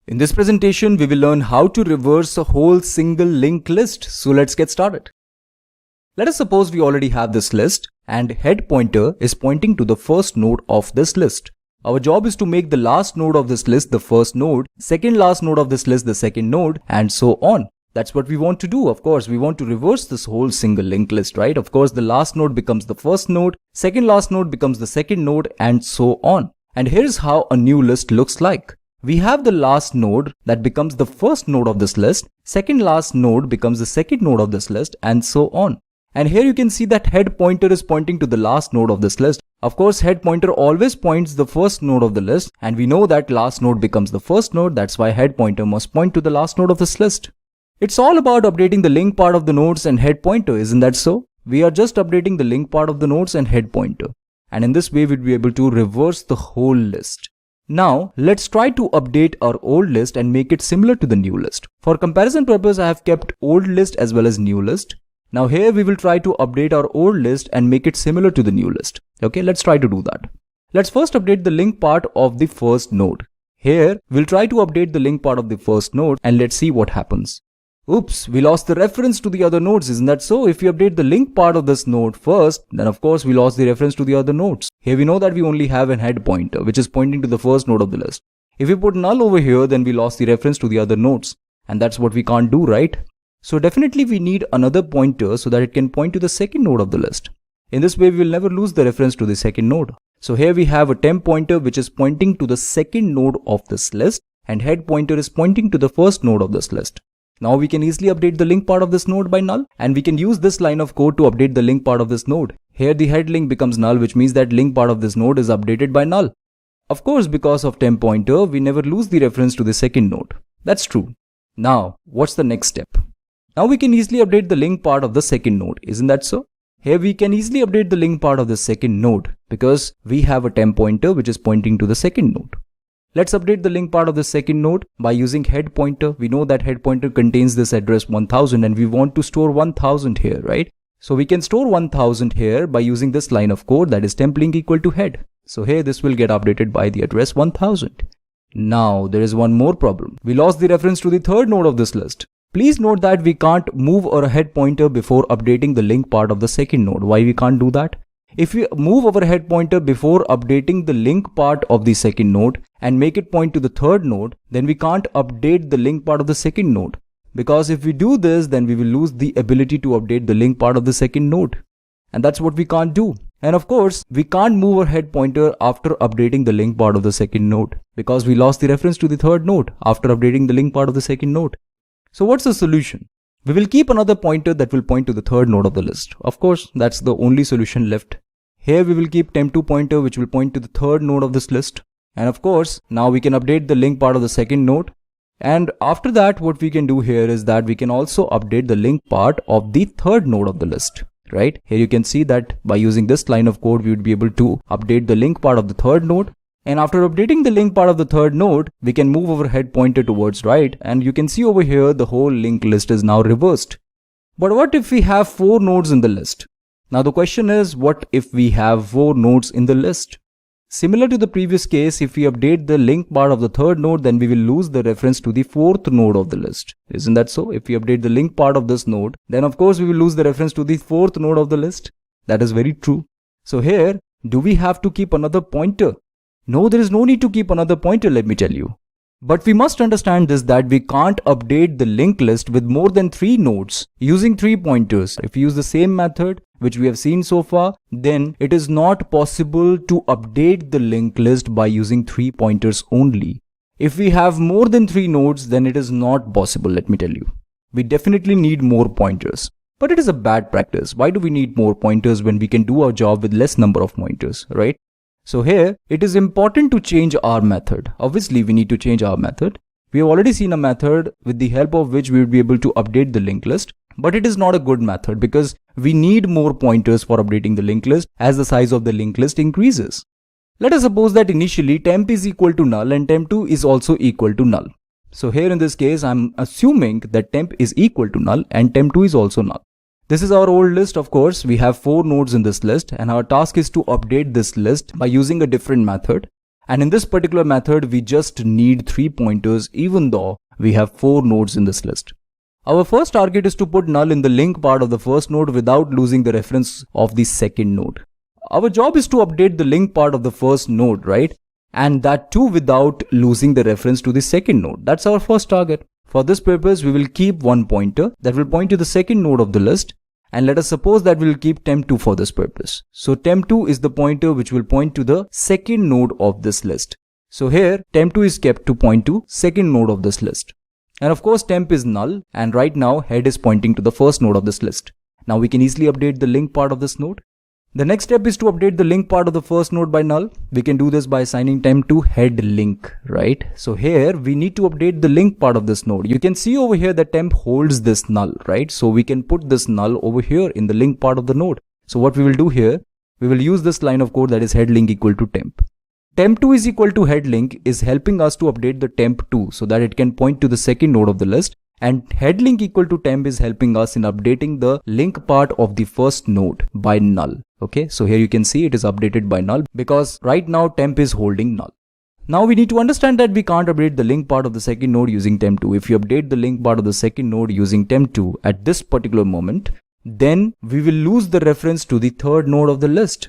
In this presentation, we will learn how to reverse a whole single linked list. So let's get started. Let us suppose we already have this list and head pointer is pointing to the first node of this list. Our job is to make the last node of this list the first node, second last node of this list the second node, and so on. That's what we want to do. Of course, we want to reverse this whole single linked list, right? Of course, the last node becomes the first node, second last node becomes the second node, and so on. And here's how a new list looks like. We have the last node that becomes the first node of this list, second last node becomes the second node of this list, and so on. And here you can see that head pointer is pointing to the last node of this list. Of course, head pointer always points the first node of the list, and we know that last node becomes the first node. That's why head pointer must point to the last node of this list. It's all about updating the link part of the nodes and head pointer, isn't that so? We are just updating the link part of the nodes and head pointer. And in this way, we'd be able to reverse the whole list. Now, let's try to update our old list and make it similar to the new list. For comparison purpose, I have kept old list as well as new list. Now here we will try to update our old list and make it similar to the new list. Okay, let's try to do that. Let's first update the link part of the first node. Here, we'll try to update the link part of the first node and let's see what happens. Oops, we lost the reference to the other nodes, isn't that so? If we update the link part of this node first, then of course we lost the reference to the other nodes. Here we know that we only have a head pointer, which is pointing to the first node of the list. If we put null over here, then we lost the reference to the other nodes. And that's what we can't do, right? So definitely we need another pointer so that it can point to the second node of the list. In this way, we will never lose the reference to the second node. So here we have a temp pointer which is pointing to the second node of this list, and head pointer is pointing to the first node of this list. Now we can easily update the link part of this node by null, and we can use this line of code to update the link part of this node. Here the head link becomes null, which means that link part of this node is updated by null. Of course, because of temp pointer, we never lose the reference to the second node. That's true. Now, what's the next step? Now we can easily update the link part of the second node, isn't that so? Here we can easily update the link part of the second node because we have a temp pointer which is pointing to the second node. Let's update the link part of the second node by using head pointer. We know that head pointer contains this address 1000 and we want to store 1000 here, right? So we can store 1000 here by using this line of code, that is temp link equal to head. So here this will get updated by the address 1000. Now there is one more problem. We lost the reference to the third node of this list. Please note that we can't move our head pointer before updating the link part of the second node. Why we can't do that? If we move our head pointer before updating the link part of the second node and make it point to the third node, then we can't update the link part of the second node. Because if we do this, then we will lose the ability to update the link part of the second node. And that's what we can't do. And of course, we can't move our head pointer after updating the link part of the second node because we lost the reference to the third node after updating the link part of the second node. So what's the solution? We will keep another pointer that will point to the third node of the list. Of course, that's the only solution left. Here we will keep temp2 pointer which will point to the third node of this list. And of course, now we can update the link part of the second node. And after that, what we can do here is that we can also update the link part of the third node of the list, right? Here you can see that by using this line of code, we would be able to update the link part of the third node. And after updating the link part of the third node, we can move our head pointer towards right. And you can see over here, the whole linked list is now reversed. But what if we have 4 nodes in the list? Now the question is, what if we have 4 nodes in the list? Similar to the previous case, if we update the link part of the third node, then we will lose the reference to the fourth node of the list. Isn't that so? If we update the link part of this node, then of course we will lose the reference to the fourth node of the list. That is very true. So here, do we have to keep another pointer? No, there is no need to keep another pointer, let me tell you. But we must understand this, that we can't update the linked list with more than 3 nodes using 3 pointers. If we use the same method which we have seen so far, then it is not possible to update the linked list by using 3 pointers only. If we have more than 3 nodes, then it is not possible, let me tell you. We definitely need more pointers. But it is a bad practice. Why do we need more pointers when we can do our job with less number of pointers, right? So here, it is important to change our method. Obviously, we need to change our method. We have already seen a method with the help of which we will be able to update the linked list. But it is not a good method because we need more pointers for updating the linked list as the size of the linked list increases. Let us suppose that initially temp is equal to null and temp2 is also equal to null. So here in this case, I'm assuming that temp is equal to null and temp2 is also null. This is our old list, of course. We have 4 nodes in this list and our task is to update this list by using a different method. And in this particular method, we just need 3 pointers even though we have 4 nodes in this list. Our first target is to put null in the link part of the first node without losing the reference of the second node. Our job is to update the link part of the first node, right? And that too without losing the reference to the second node. That's our first target. For this purpose, we will keep one pointer that will point to the second node of the list. And let us suppose that we will keep temp2 for this purpose. So temp2 is the pointer which will point to the second node of this list. So here temp2 is kept to point to second node of this list. And of course temp is null, and right now head is pointing to the first node of this list. Now we can easily update the link part of this node. The next step is to update the link part of the first node by null. We can do this by assigning temp to head link, right? So here we need to update the link part of this node. You can see over here that temp holds this null, right? So we can put this null over here in the link part of the node. So what we will do here, we will use this line of code that is head link equal to temp. Temp2 is equal to head link is helping us to update the temp2 so that it can point to the second node of the list, and head link equal to temp is helping us in updating the link part of the first node by null. Okay, so here you can see it is updated by null because right now temp is holding null. Now we need to understand that we can't update the link part of the second node using temp2. If you update the link part of the second node using temp2 at this particular moment, then we will lose the reference to the third node of the list.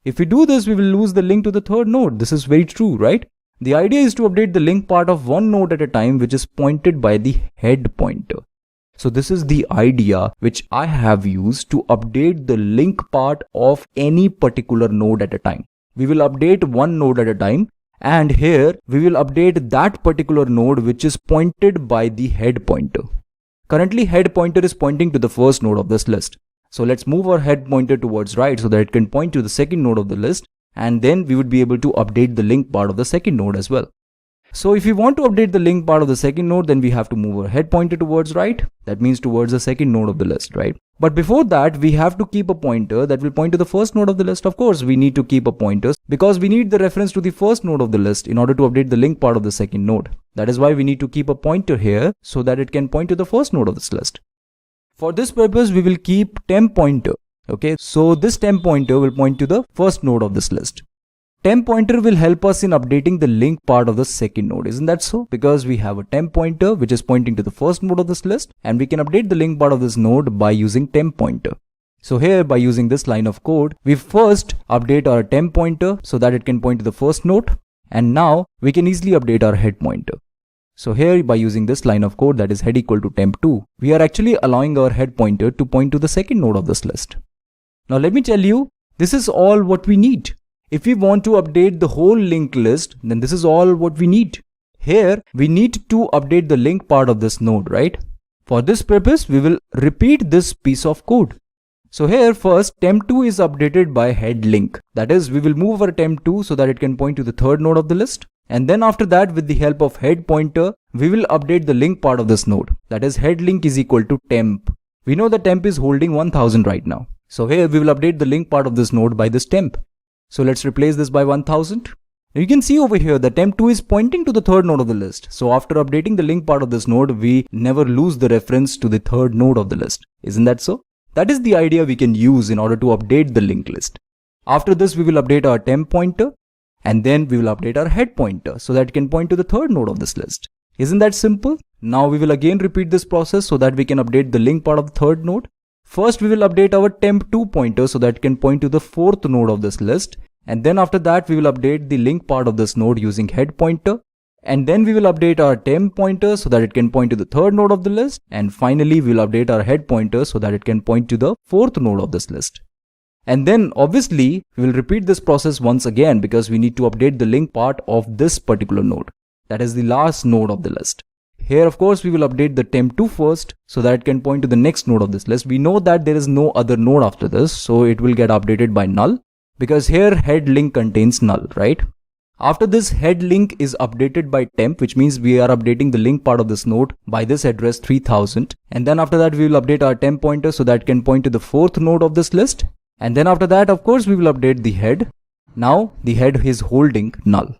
If we do this, we will lose the link to the third node. This is very true, right? The idea is to update the link part of one node at a time, which is pointed by the head pointer. So this is the idea which I have used to update the link part of any particular node at a time. We will update one node at a time, and here we will update that particular node which is pointed by the head pointer. Currently head pointer is pointing to the first node of this list. So let's move our head pointer towards right so that it can point to the second node of the list, and then we would be able to update the link part of the second node as well. So if we want to update the link part of the second node, then we have to move our head pointer towards right. That means towards the second node of the list, right? But before that, we have to keep a pointer that will point to the first node of the list. Of course, we need to keep a pointer because we need the reference to the first node of the list in order to update the link part of the second node. That is why we need to keep a pointer here so that it can point to the first node of this list. For this purpose, we will keep temp pointer. Okay, so this temp pointer will point to the first node of this list. Temp pointer will help us in updating the link part of the second node, isn't that so? Because we have a temp pointer which is pointing to the first node of this list, and we can update the link part of this node by using temp pointer. So here by using this line of code, we first update our temp pointer so that it can point to the first node, and now we can easily update our head pointer. So here by using this line of code that is head equal to temp2, we are actually allowing our head pointer to point to the second node of this list. Now let me tell you, this is all what we need. If we want to update the whole linked list, then this is all what we need. Here we need to update the link part of this node, right? For this purpose, we will repeat this piece of code. So here first temp2 is updated by head link. That is, we will move our temp2 so that it can point to the third node of the list. And then after that, with the help of head pointer, we will update the link part of this node. That is, head link is equal to temp. We know the temp is holding 1000 right now. So here we will update the link part of this node by this temp. So let's replace this by 1000. You can see over here that temp2 is pointing to the third node of the list. So after updating the link part of this node, we never lose the reference to the third node of the list. Isn't that so? That is the idea we can use in order to update the linked list. After this, we will update our temp pointer, and then we will update our head pointer so that it can point to the third node of this list. Isn't that simple? Now we will again repeat this process so that we can update the link part of the third node. First, we will update our temp2 pointer so that it can point to the fourth node of this list. And then after that, we will update the link part of this node using head pointer. And then we will update our temp pointer so that it can point to the third node of the list. And finally, we will update our head pointer so that it can point to the fourth node of this list. And then obviously, we will repeat this process once again because we need to update the link part of this particular node. That is the last node of the list. Here, of course, we will update the temp2 first so that it can point to the next node of this list. We know that there is no other node after this, so it will get updated by null because here head link contains null, right? After this, head link is updated by temp, which means we are updating the link part of this node by this address 3000. And then after that, we will update our temp pointer so that it can point to the fourth node of this list. And then after that, of course, we will update the head. Now the head is holding null.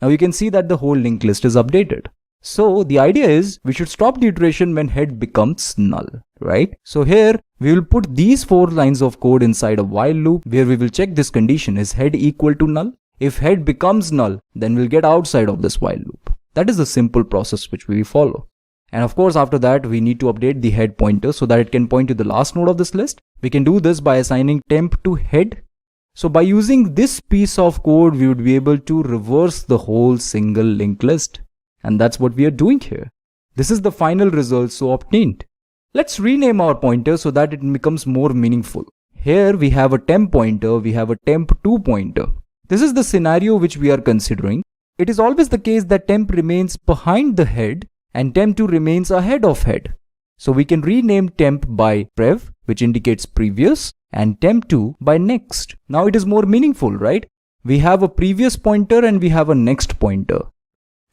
Now you can see that the whole linked list is updated. So the idea is we should stop the iteration when head becomes null, right? So here we will put these 4 lines of code inside a while loop where we will check this condition: is head equal to null? If head becomes null, then we'll get outside of this while loop. That is the simple process which we follow. And of course, after that, we need to update the head pointer so that it can point to the last node of this list. We can do this by assigning temp to head. So by using this piece of code, we would be able to reverse the whole single linked list. And that's what we are doing here. This is the final result so obtained. Let's rename our pointer so that it becomes more meaningful. Here we have a temp pointer, we have a temp2 pointer. This is the scenario which we are considering. It is always the case that temp remains behind the head and temp2 remains ahead of head. So we can rename temp by prev, which indicates previous, and temp2 by next. Now it is more meaningful, right? We have a previous pointer and we have a next pointer.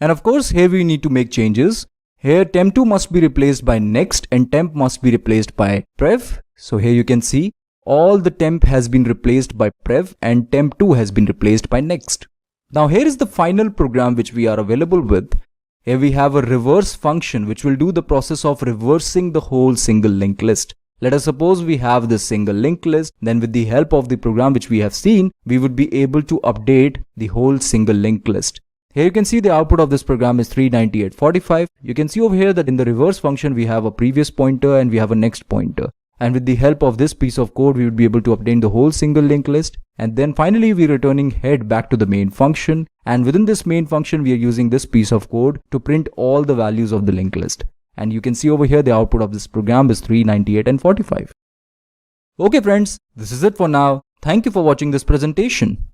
And of course, here we need to make changes. Here temp2 must be replaced by next and temp must be replaced by prev. So here you can see all the temp has been replaced by prev and temp2 has been replaced by next. Now here is the final program which we are available with. Here we have a reverse function which will do the process of reversing the whole single linked list. Let us suppose we have this single linked list, then with the help of the program which we have seen, we would be able to update the whole single linked list. Here you can see the output of this program is 398.45. You can see over here that in the reverse function we have a previous pointer and we have a next pointer. And with the help of this piece of code, we would be able to obtain the whole single linked list. And then finally, we're returning head back to the main function. And within this main function, we are using this piece of code to print all the values of the linked list. And you can see over here, the output of this program is 398.45. Okay friends, this is it for now. Thank you for watching this presentation.